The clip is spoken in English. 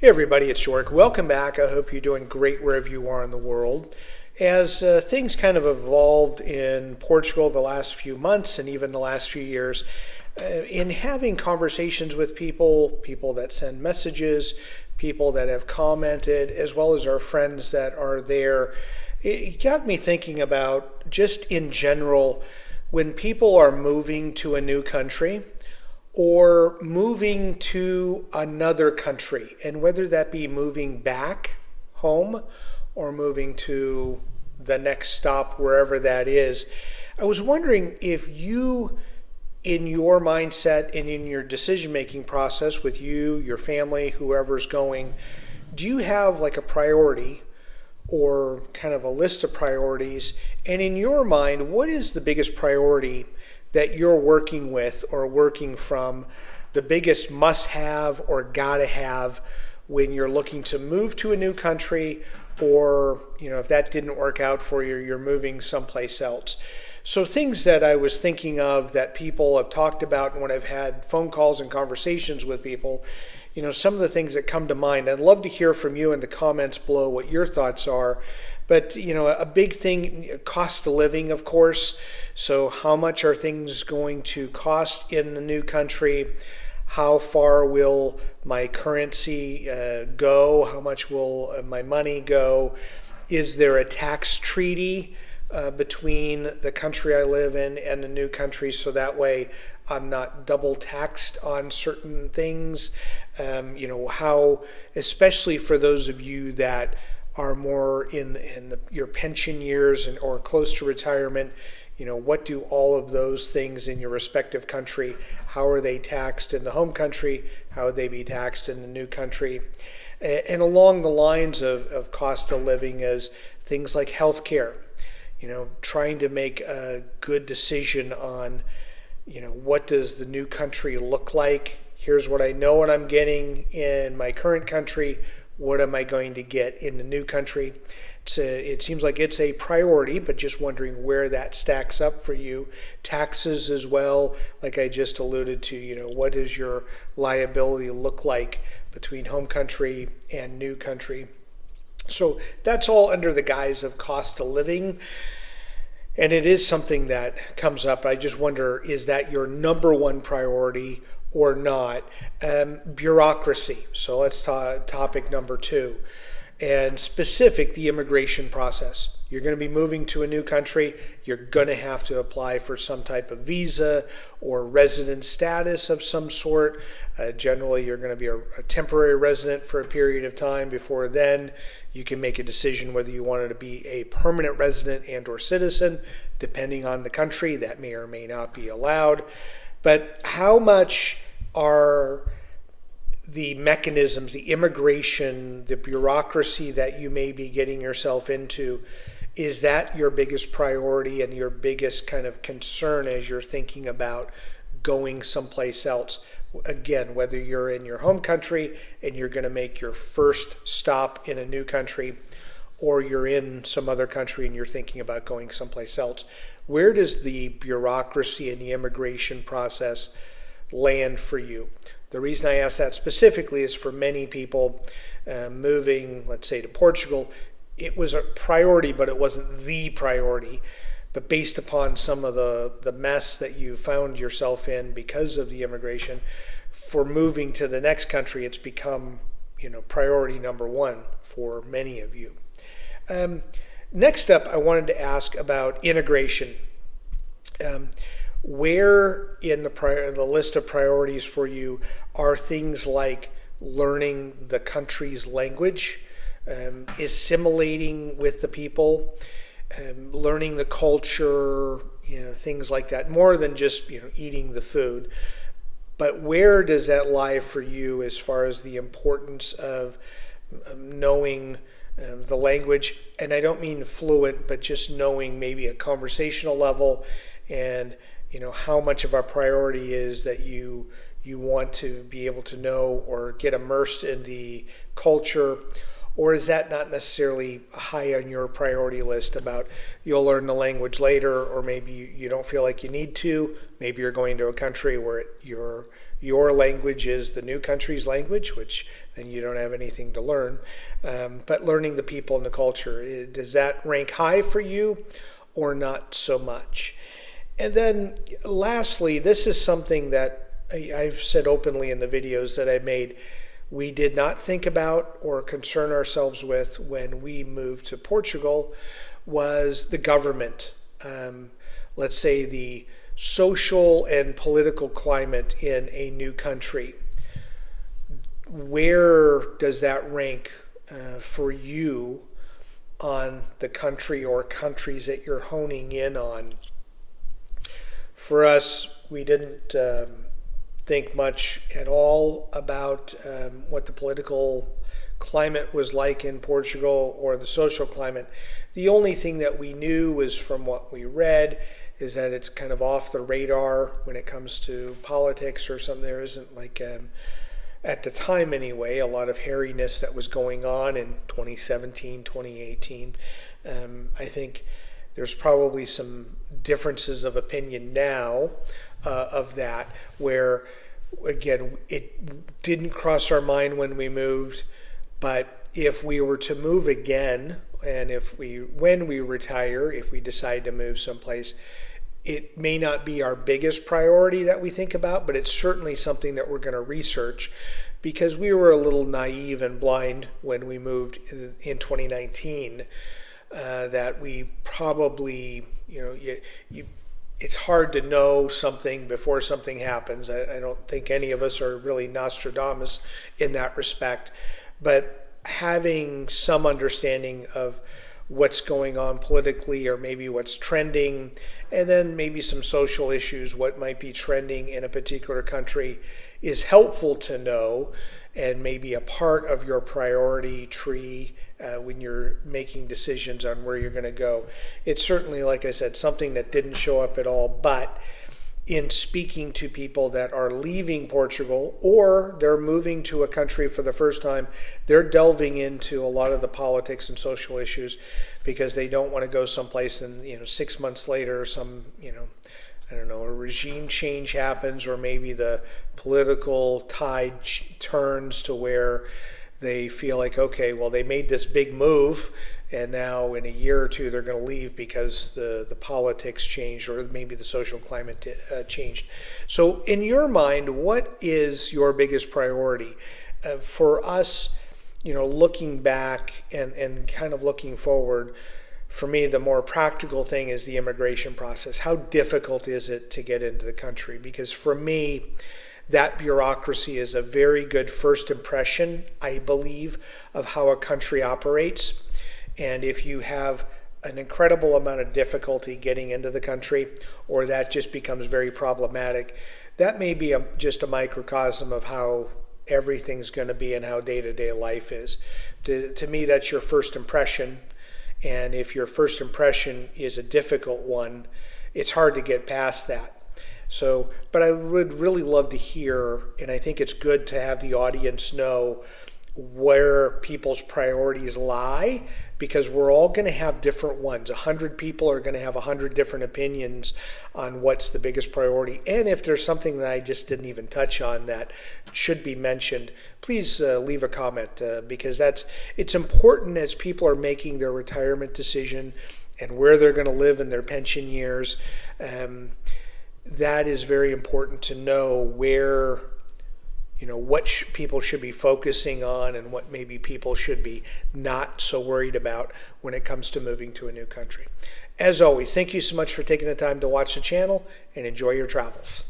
Hey everybody, it's York. Welcome back. I hope you're doing great wherever you are in the world. As things kind of evolved in Portugal the last few months and even the last few years, in having conversations with people that send messages, people that have commented, as well as our friends that are there, it got me thinking about just in general, when people are moving to a new country, or moving to another country, and whether that be moving back home or moving to the next stop, wherever that is. I was wondering if you, in your mindset and in your decision-making process with you, your family, whoever's going, do you have like a priority or kind of a list of priorities? And in your mind, what is the biggest priority that you're working with or working from, the biggest must-have or gotta-have when you're looking to move to a new country, or if that didn't work out for you, you're moving someplace else. So things that I was thinking of that people have talked about, and when I've had phone calls and conversations with people, some of the things that come to mind. I'd love to hear from you in the comments below what your thoughts are. But, a big thing, cost of living, of course. So how much are things going to cost in the new country? How far will my currency go? How much will my money go? Is there a tax treaty between the country I live in and the new country, so that way I'm not double taxed on certain things? How, especially for those of you that are more in your pension years or close to retirement, what do all of those things in your respective country, how are they taxed in the home country, how would they be taxed in the new country? And along the lines of cost of living is things like healthcare, trying to make a good decision on, what does the new country look like? Here's what I know what I'm getting in my current country. What am I going to get in the new country? It seems like it's a priority, but just wondering where that stacks up for you. Taxes as well, like I just alluded to, what does your liability look like between home country and new country? So that's all under the guise of cost of living. And it is something that comes up. I just wonder, is that your number one priority or not? Bureaucracy. So let's talk topic number 2. And specific, the immigration process. You're going to be moving to a new country. You're going to have to apply for some type of visa or resident status of some sort. Generally, you're going to be a temporary resident for a period of time. Before then, you can make a decision whether you wanted to be a permanent resident and or citizen. Depending on the country, that may or may not be allowed. But how much are the mechanisms, the immigration, the bureaucracy that you may be getting yourself into, is that your biggest priority and your biggest kind of concern as you're thinking about going someplace else? Again, whether you're in your home country and you're going to make your first stop in a new country, or you're in some other country and you're thinking about going someplace else, where does the bureaucracy and the immigration process land for you? The reason I ask that specifically is for many people moving, let's say, to Portugal, it was a priority, but it wasn't the priority. But based upon some of the mess that you found yourself in because of the immigration, for moving to the next country, it's become, priority number 1 for many of you. Next up, I wanted to ask about integration. Where in the list of priorities for you are things like learning the country's language, assimilating with the people, learning the culture, things like that, more than just eating the food? But where does that lie for you as far as the importance of knowing the language? And I don't mean fluent, but just knowing maybe a conversational level, and how much of a priority is that you want to be able to know or get immersed in the culture, Or is that not necessarily high on your priority list about you'll learn the language later, or maybe you don't feel like you need to? Maybe you're going to a country where your language is the new country's language, which then you don't have anything to learn. But learning the people and the culture, does that rank high for you or not so much? And then lastly, this is something that I've said openly in the videos that I made. We did not think about or concern ourselves with when we moved to Portugal was the government. Let's say the social and political climate in a new country. Where does that rank for you on the country or countries that you're honing in on? For us, we didn't think much at all about what the political climate was like in Portugal or the social climate. The only thing that we knew was from what we read is that it's kind of off the radar when it comes to politics or something. There isn't like, at the time anyway, a lot of hairiness that was going on in 2017, 2018. I think there's probably some differences of opinion now of that, where again, it didn't cross our mind when we moved, but if we were to move again, and when we retire, if we decide to move someplace, it may not be our biggest priority that we think about, but it's certainly something that we're going to research, because we were a little naive and blind when we moved in 2019, that we probably, it's hard to know something before something happens. I don't think any of us are really Nostradamus in that respect, but having some understanding of what's going on politically, or maybe what's trending, and then maybe some social issues, what might be trending in a particular country, is helpful to know, and maybe a part of your priority tree when you're making decisions on where you're going to go. It's certainly, like I said, something that didn't show up at all, but in speaking to people that are leaving Portugal or they're moving to a country for the first time, they're delving into a lot of the politics and social issues because they don't want to go someplace and 6 months later some I don't know, a regime change happens, or maybe the political tide turns to where they feel like, okay, well, they made this big move, and now in a year or two they're going to leave because the politics changed, or maybe the social climate changed. So in your mind, what is your biggest priority? For us, looking back and kind of looking forward, for me, the more practical thing is the immigration process. How difficult is it to get into the country? Because for me, that bureaucracy is a very good first impression, I believe, of how a country operates. And if you have an incredible amount of difficulty getting into the country, or that just becomes very problematic, that may be just a microcosm of how everything's going to be and how day-to-day life is. To me, that's your first impression. And if your first impression is a difficult one, it's hard to get past that. So, but I would really love to hear, and I think it's good to have the audience know where people's priorities lie, because we're all going to have different ones. 100 people are going to have 100 different opinions on what's the biggest priority. And if there's something that I just didn't even touch on that should be mentioned, please leave a comment, because it's important as people are making their retirement decision and where they're going to live in their pension years. That is very important to know where, what people should be focusing on and what maybe people should be not so worried about when it comes to moving to a new country. As always, thank you so much for taking the time to watch the channel, and enjoy your travels.